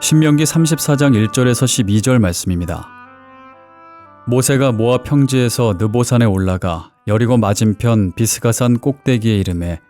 신명기 34장 1절에서 12절 말씀입니다. 모세가 모압 평지에서 느보산에 올라가 여리고 맞은편 비스가산 꼭대기에 이르매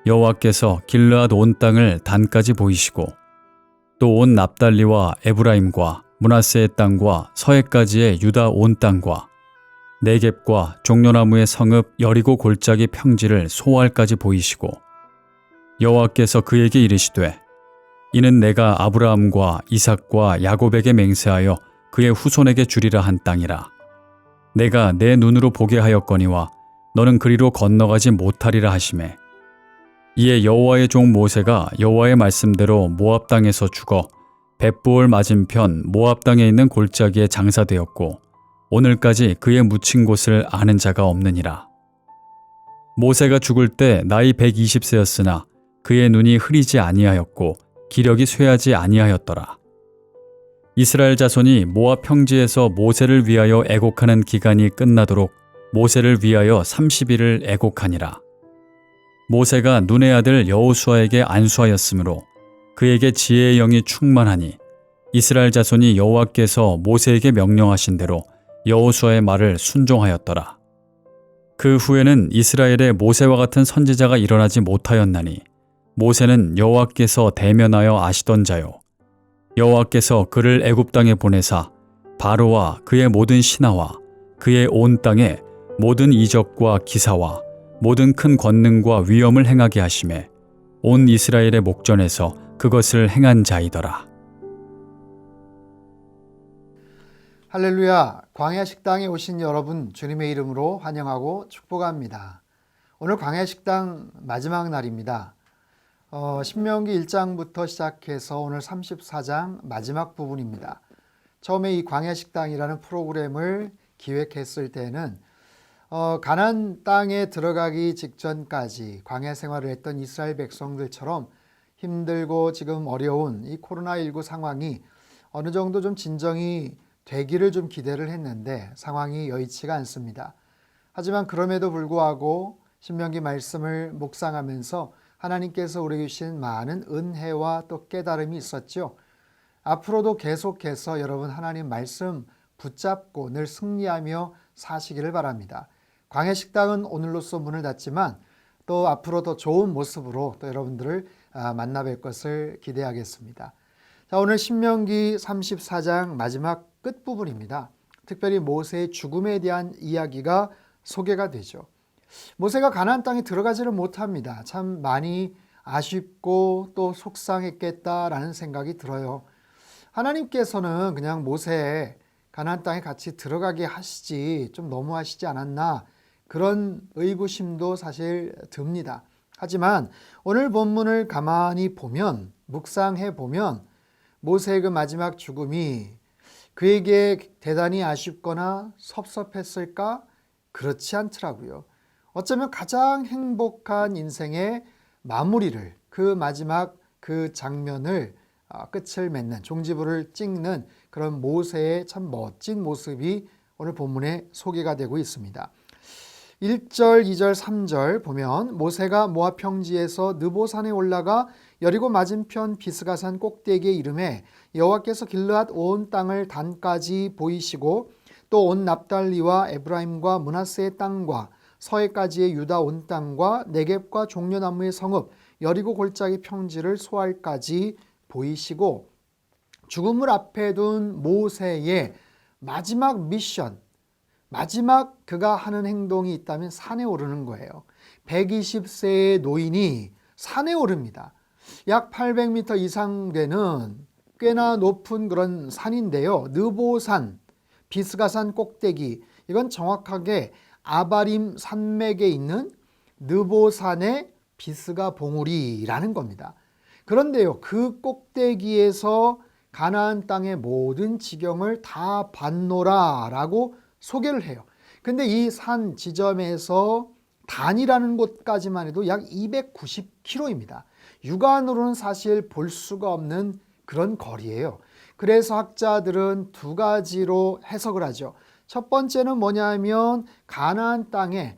여호와께서 길르앗 온 땅을 단까지 보이시고 또 온 납달리와 에브라임과 므낫세의 땅과 서해까지의 유다 온 땅과 네겝과 종려나무의 성읍 여리고 골짜기 평지를 소알까지 보이시고 여호와께서 그에게 이르시되 이는 내가 아브라함과 이삭과 야곱에게 맹세하여 그의 후손에게 주리라 한 땅이라. 내가 내 눈으로 보게 하였거니와 너는 그리로 건너가지 못하리라 하시매 이에 여호와의 종 모세가 여호와의 말씀대로 모압 땅에서 죽어 벳부올 맞은편 모압 땅에 있는 골짜기에 장사되었고 오늘까지 그의 묻힌 곳을 아는 자가 없느니라. 모세가 죽을 때 나이 120세였으나 그의 눈이 흐리지 아니하였고 기력이 쇠하지 아니하였더라. 이스라엘 자손이 모압 평지에서 모세를 위하여 애곡하는 기간이 끝나도록 모세를 위하여 30일을 애곡하니라. 모세가 눈의 아들 여호수아에게 안수하였으므로 그에게 지혜의 영이 충만하니 이스라엘 자손이 여호와께서 모세에게 명령하신 대로 여호수아의 말을 순종하였더라. 그 후에는 이스라엘에 모세와 같은 선지자가 일어나지 못하였나니 모세는 여호와께서 대면하여 아시던 자요 여호와께서 그를 애굽 땅에 보내사 바로와 그의 모든 신하와 그의 온 땅에 모든 이적과 기사와 모든 큰 권능과 위엄을 행하게 하시매 온 이스라엘의 목전에서 그것을 행한 자이더라. 할렐루야. 광야 식당에 오신 여러분 주님의 이름으로 환영하고 축복합니다. 오늘 광야 식당 마지막 날입니다. 신명기 1장부터 시작해서 오늘 34장 마지막 부분입니다. 처음에 이 광야 식당이라는 프로그램을 기획했을 때는 가나안 땅에 들어가기 직전까지 광야 생활을 했던 이스라엘 백성들처럼 힘들고 지금 어려운 이 코로나19 상황이 어느 정도 좀 진정이 되기를 좀 기대를 했는데 상황이 여의치가 않습니다. 하지만 그럼에도 불구하고 신명기 말씀을 묵상하면서 하나님께서 우리에게 주신 많은 은혜와 또 깨달음이 있었죠. 앞으로도 계속해서 여러분 하나님 말씀 붙잡고 늘 승리하며 사시기를 바랍니다. 광야 식당은 오늘로써 문을 닫지만 또 앞으로 더 좋은 모습으로 또 여러분들을 만나 뵐 것을 기대하겠습니다. 자, 오늘 신명기 34장 마지막 끝부분입니다. 특별히 모세의 죽음에 대한 이야기가 소개가 되죠. 모세가 가나안 땅에 들어가지를 못합니다. 참 많이 아쉽고 또 속상했겠다라는 생각이 들어요. 하나님께서는 그냥 모세 가나안 땅에 같이 들어가게 하시지 좀 너무하시지 않았나 그런 의구심도 사실 듭니다. 하지만 오늘 본문을 가만히 보면 묵상해 보면 모세의 그 마지막 죽음이 그에게 대단히 아쉽거나 섭섭했을까? 그렇지 않더라고요. 어쩌면 가장 행복한 인생의 마무리를 그 마지막 그 장면을 끝을 맺는 종지부를 찍는 그런 모세의 참 멋진 모습이 오늘 본문에 소개가 되고 있습니다. 1절, 2절, 3절 보면 모세가 모압 평지에서 느보산에 올라가 여리고 맞은편 비스가산 꼭대기에 이르매 여호와께서 길르앗 온 땅을 단까지 보이시고 또 온 납달리와 에브라임과 므낫세의 땅과 서해까지의 유다 온 땅과 네겝과 종려나무의 성읍 여리고 골짜기 평지를 소알까지 보이시고 죽음을 앞에 둔 모세의 마지막 미션, 마지막 그가 하는 행동이 있다면 산에 오르는 거예요. 120세의 노인이 산에 오릅니다. 약 800m 이상 되는 꽤나 높은 그런 산인데요. 느보산, 비스가산 꼭대기, 이건 정확하게 아바림 산맥에 있는 느보산의 비스가 봉우리라는 겁니다. 그런데요, 그 꼭대기에서 가나안 땅의 모든 지경을 다 봤노라라고 소개를 해요. 근데 이 산 지점에서 단이라는 곳까지만 해도 약 290km입니다. 육안으로는 사실 볼 수가 없는 그런 거리예요. 그래서 학자들은 두 가지로 해석을 하죠. 첫 번째는 뭐냐면 가나안 땅에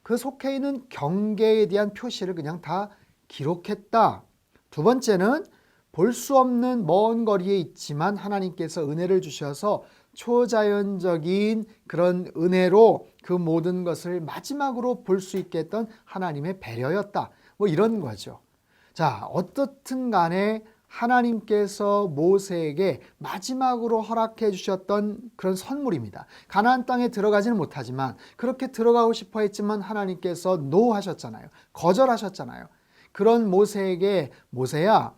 그 속해 있는 경계에 대한 표시를 그냥 다 기록했다. 두 번째는 볼 수 없는 먼 거리에 있지만 하나님께서 은혜를 주셔서 초자연적인 그런 은혜로 그 모든 것을 마지막으로 볼 수 있게 했던 하나님의 배려였다. 뭐 이런 거죠. 자, 어떻든 간에 하나님께서 모세에게 마지막으로 허락해 주셨던 그런 선물입니다. 가나안 땅에 들어가지는 못하지만 그렇게 들어가고 싶어 했지만 하나님께서 노하셨잖아요. 거절하셨잖아요. 그런 모세에게 모세야,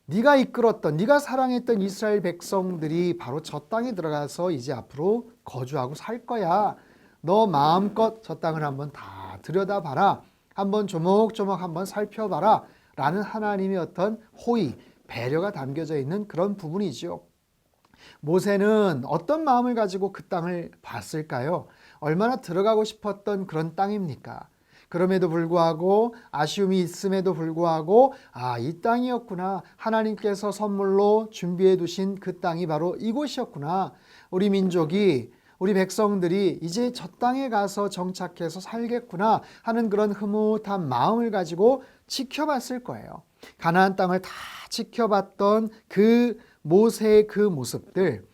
네가 이끌었던, 네가 사랑했던 이스라엘 백성들이 바로 저 땅에 들어가서 이제 앞으로 거주하고 살 거야. 너 마음껏 저 땅을 한번 다 들여다봐라. 한번 조목조목 한번 살펴봐라. 라는 하나님의 어떤 호의, 배려가 담겨져 있는 그런 부분이죠. 모세는 어떤 마음을 가지고 그 땅을 봤을까요? 얼마나 들어가고 싶었던 그런 땅입니까? 그럼에도 불구하고 아쉬움이 있음에도 불구하고 이 땅이었구나. 하나님께서 선물로 준비해 두신 그 땅이 바로 이곳이었구나. 우리 민족이 우리 백성들이 이제 저 땅에 가서 정착해서 살겠구나 하는 그런 흐뭇한 마음을 가지고 지켜봤을 거예요. 가나안 땅을 다 지켜봤던 그 모세의 그 모습들.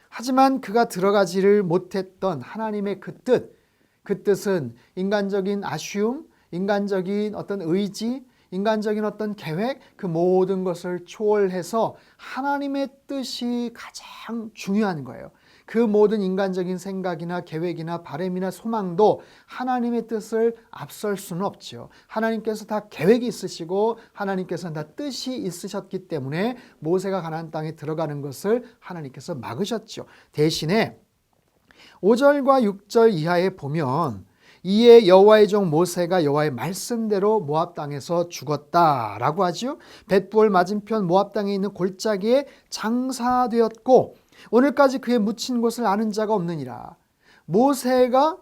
하지만 그가 들어가지를 못했던 하나님의 그 뜻. 그 뜻은 인간적인 아쉬움, 인간적인 어떤 의지, 인간적인 어떤 계획, 그 모든 것을 초월해서 하나님의 뜻이 가장 중요한 거예요. 그 모든 인간적인 생각이나 계획이나 바람이나 소망도 하나님의 뜻을 앞설 수는 없죠. 하나님께서 다 계획이 있으시고 하나님께서는 다 뜻이 있으셨기 때문에 모세가 가나안 땅에 들어가는 것을 하나님께서 막으셨죠. 대신에 5절과 6절 이하에 보면 이에 여호와의 종 모세가 여호와의 말씀대로 모압 땅에서 죽었다라고 하죠. 벳부엘 맞은편 모압 땅에 있는 골짜기에 장사되었고 오늘까지 그의 묻힌 곳을 아는 자가 없느니라. 모세가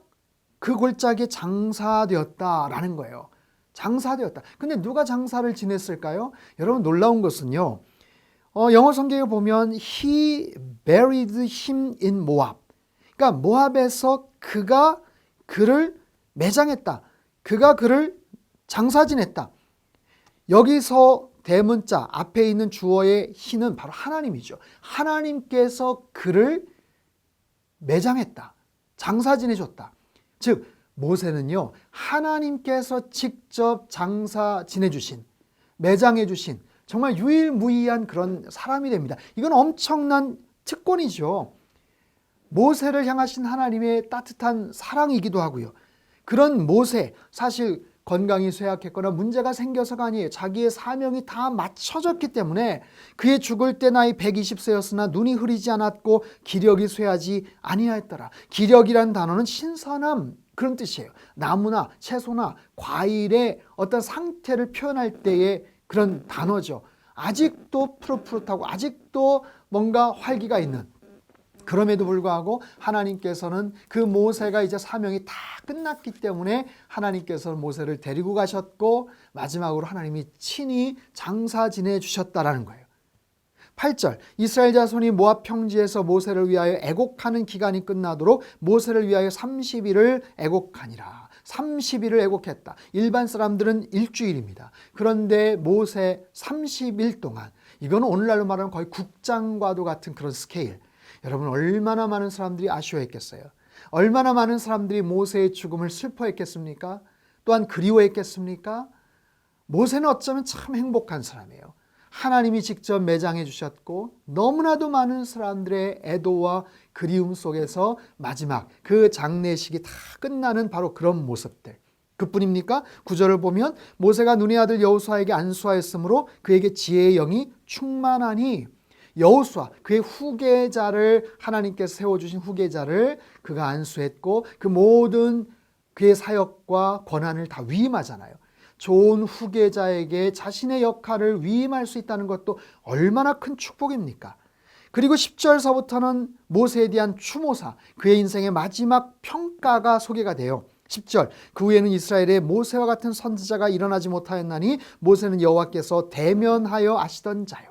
그 골짜기에 장사되었다라는 거예요. 장사되었다. 근데 누가 장사를 지냈을까요? 여러분 놀라운 것은요. 영어 성경에 보면 He buried him in Moab. 그러니까 모압에서 그가 그를 매장했다. 그가 그를 장사 지냈다. 여기서 대문자 앞에 있는 주어의 he는 바로 하나님이죠. 하나님께서 그를 매장했다. 장사 지내줬다. 즉 모세는요. 하나님께서 직접 장사 지내주신, 매장해주신 정말 유일무이한 그런 사람이 됩니다. 이건 엄청난 특권이죠. 모세를 향하신 하나님의 따뜻한 사랑이기도 하고요. 그런 모세, 사실 건강이 쇠약했거나 문제가 생겨서가 아니에요. 자기의 사명이 다 맞춰졌기 때문에 그의 죽을 때 나이 120세였으나 눈이 흐리지 않았고 기력이 쇠하지 아니하였더라. 기력이란 단어는 신선함 그런 뜻이에요. 나무나 채소나 과일의 어떤 상태를 표현할 때의 그런 단어죠. 아직도 푸릇푸릇하고 아직도 뭔가 활기가 있는. 그럼에도 불구하고 하나님께서는 그 모세가 이제 사명이 다 끝났기 때문에 하나님께서는 모세를 데리고 가셨고 마지막으로 하나님이 친히 장사 지내주셨다라는 거예요. 8절 이스라엘 자손이 모압 평지에서 모세를 위하여 애곡하는 기간이 끝나도록 모세를 위하여 30일을 애곡하니라. 30일을 애곡했다. 일반 사람들은 일주일입니다. 그런데 모세 30일 동안, 이거는 오늘날로 말하면 거의 국장과도 같은 그런 스케일. 여러분 얼마나 많은 사람들이 아쉬워했겠어요. 얼마나 많은 사람들이 모세의 죽음을 슬퍼했겠습니까? 또한 그리워했겠습니까? 모세는 어쩌면 참 행복한 사람이에요. 하나님이 직접 매장해 주셨고 너무나도 많은 사람들의 애도와 그리움 속에서 마지막 그 장례식이 다 끝나는 바로 그런 모습들. 그뿐입니까? 9절을 보면 모세가 눈의 아들 여호수아에게 안수하였으므로 그에게 지혜의 영이 충만하니 여호수아 그의 후계자를 하나님께서 세워주신 후계자를 그가 안수했고 그 모든 그의 사역과 권한을 다 위임하잖아요. 좋은 후계자에게 자신의 역할을 위임할 수 있다는 것도 얼마나 큰 축복입니까? 그리고 10절서부터는 모세에 대한 추모사, 그의 인생의 마지막 평가가 소개가 돼요. 10절 그 후에는 이스라엘에 모세와 같은 선지자가 일어나지 못하였나니 모세는 여호와께서 대면하여 아시던 자요.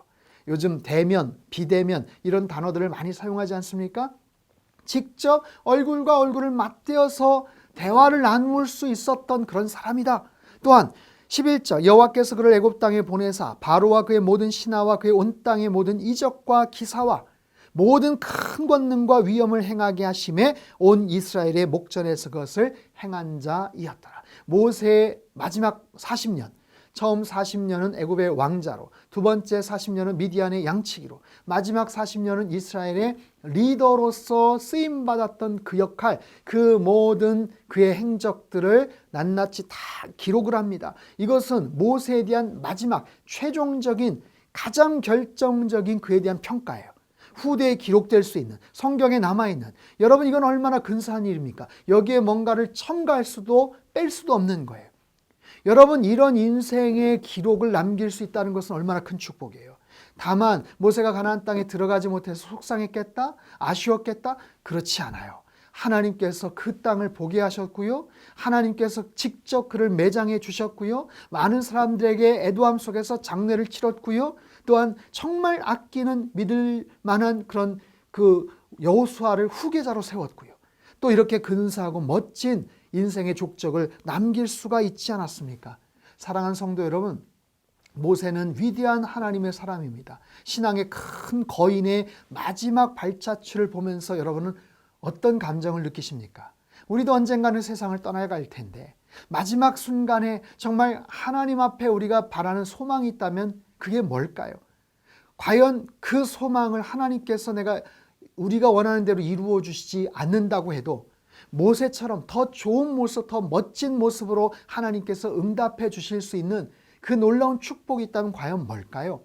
요즘 대면, 비대면 이런 단어들을 많이 사용하지 않습니까? 직접 얼굴과 얼굴을 맞대어서 대화를 나눌 수 있었던 그런 사람이다. 또한 11절 여호와께서 그를 애굽 땅에 보내사 바로와 그의 모든 신하와 그의 온 땅의 모든 이적과 기사와 모든 큰 권능과 위엄을 행하게 하심에 온 이스라엘의 목전에서 그것을 행한 자이었더라. 모세의 마지막 40년, 처음 40년은 애굽의 왕자로, 두 번째 40년은 미디안의 양치기로, 마지막 40년은 이스라엘의 리더로서 쓰임받았던 그 역할, 그 모든 그의 행적들을 낱낱이 다 기록을 합니다. 이것은 모세에 대한 마지막 최종적인 가장 결정적인 그에 대한 평가예요. 후대에 기록될 수 있는, 성경에 남아있는, 여러분 이건 얼마나 근사한 일입니까? 여기에 뭔가를 첨가할 수도 뺄 수도 없는 거예요. 여러분 이런 인생의 기록을 남길 수 있다는 것은 얼마나 큰 축복이에요. 다만 모세가 가나안 땅에 들어가지 못해서 속상했겠다? 아쉬웠겠다? 그렇지 않아요. 하나님께서 그 땅을 보게 하셨고요. 하나님께서 직접 그를 매장해 주셨고요. 많은 사람들에게 애도함 속에서 장례를 치렀고요. 또한 정말 아끼는 믿을 만한 그런 그 여호수아를 후계자로 세웠고요. 또 이렇게 근사하고 멋진 인생의 족적을 남길 수가 있지 않았습니까? 사랑하는 성도 여러분, 모세는 위대한 하나님의 사람입니다. 신앙의 큰 거인의 마지막 발자취를 보면서 여러분은 어떤 감정을 느끼십니까? 우리도 언젠가는 세상을 떠나갈 텐데 마지막 순간에 정말 하나님 앞에 우리가 바라는 소망이 있다면 그게 뭘까요? 과연 그 소망을 하나님께서 우리가 원하는 대로 이루어 주시지 않는다고 해도 모세처럼 더 좋은 모습, 더 멋진 모습으로 하나님께서 응답해 주실 수 있는 그 놀라운 축복이 있다면 과연 뭘까요?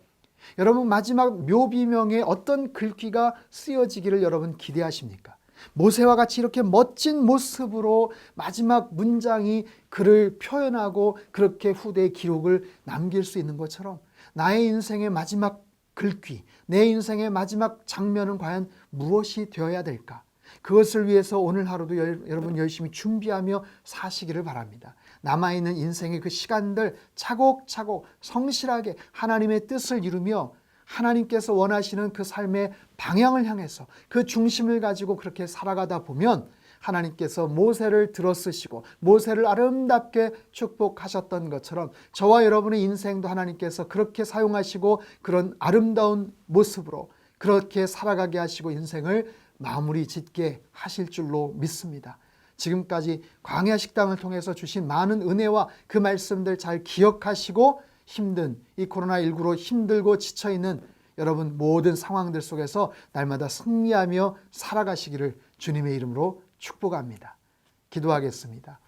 여러분 마지막 묘비명에 어떤 글귀가 쓰여지기를 여러분 기대하십니까? 모세와 같이 이렇게 멋진 모습으로 마지막 문장이 그를 표현하고 그렇게 후대의 기록을 남길 수 있는 것처럼 나의 인생의 마지막 글귀, 내 인생의 마지막 장면은 과연 무엇이 되어야 될까? 그것을 위해서 오늘 하루도 여러분 열심히 준비하며 사시기를 바랍니다. 남아있는 인생의 그 시간들 차곡차곡 성실하게 하나님의 뜻을 이루며 하나님께서 원하시는 그 삶의 방향을 향해서 그 중심을 가지고 그렇게 살아가다 보면 하나님께서 모세를 들어쓰시고 모세를 아름답게 축복하셨던 것처럼 저와 여러분의 인생도 하나님께서 그렇게 사용하시고 그런 아름다운 모습으로 그렇게 살아가게 하시고 인생을 마무리 짓게 하실 줄로 믿습니다. 지금까지 광야 식당을 통해서 주신 많은 은혜와 그 말씀들 잘 기억하시고 힘든 이 코로나19로 힘들고 지쳐있는 여러분 모든 상황들 속에서 날마다 승리하며 살아가시기를 주님의 이름으로 축복합니다. 기도하겠습니다.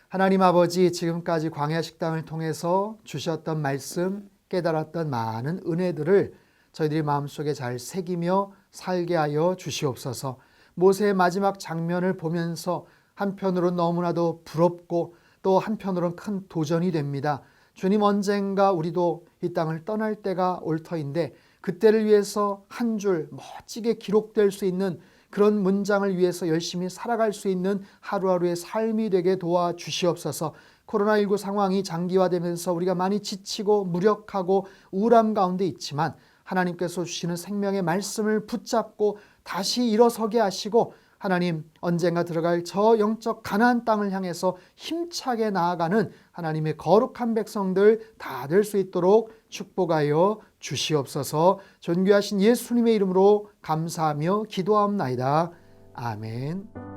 하나님 아버지, 지금까지 광야 식당을 통해서 주셨던 말씀, 깨달았던 많은 은혜들을 저희들이 마음속에 잘 새기며 살게 하여 주시옵소서. 모세의 마지막 장면을 보면서 한편으로는 너무나도 부럽고 또 한편으로는 큰 도전이 됩니다. 주님, 언젠가 우리도 이 땅을 떠날 때가 올 터인데 그때를 위해서 한 줄 멋지게 기록될 수 있는 그런 문장을 위해서 열심히 살아갈 수 있는 하루하루의 삶이 되게 도와주시옵소서. 코로나19 상황이 장기화되면서 우리가 많이 지치고 무력하고 우울함 가운데 있지만 하나님께서 주시는 생명의 말씀을 붙잡고 다시 일어서게 하시고 하나님 언젠가 들어갈 저 영적 가나안 땅을 향해서 힘차게 나아가는 하나님의 거룩한 백성들 다 될 수 있도록 축복하여 주시옵소서. 존귀하신 예수님의 이름으로 감사하며 기도하옵나이다. 아멘.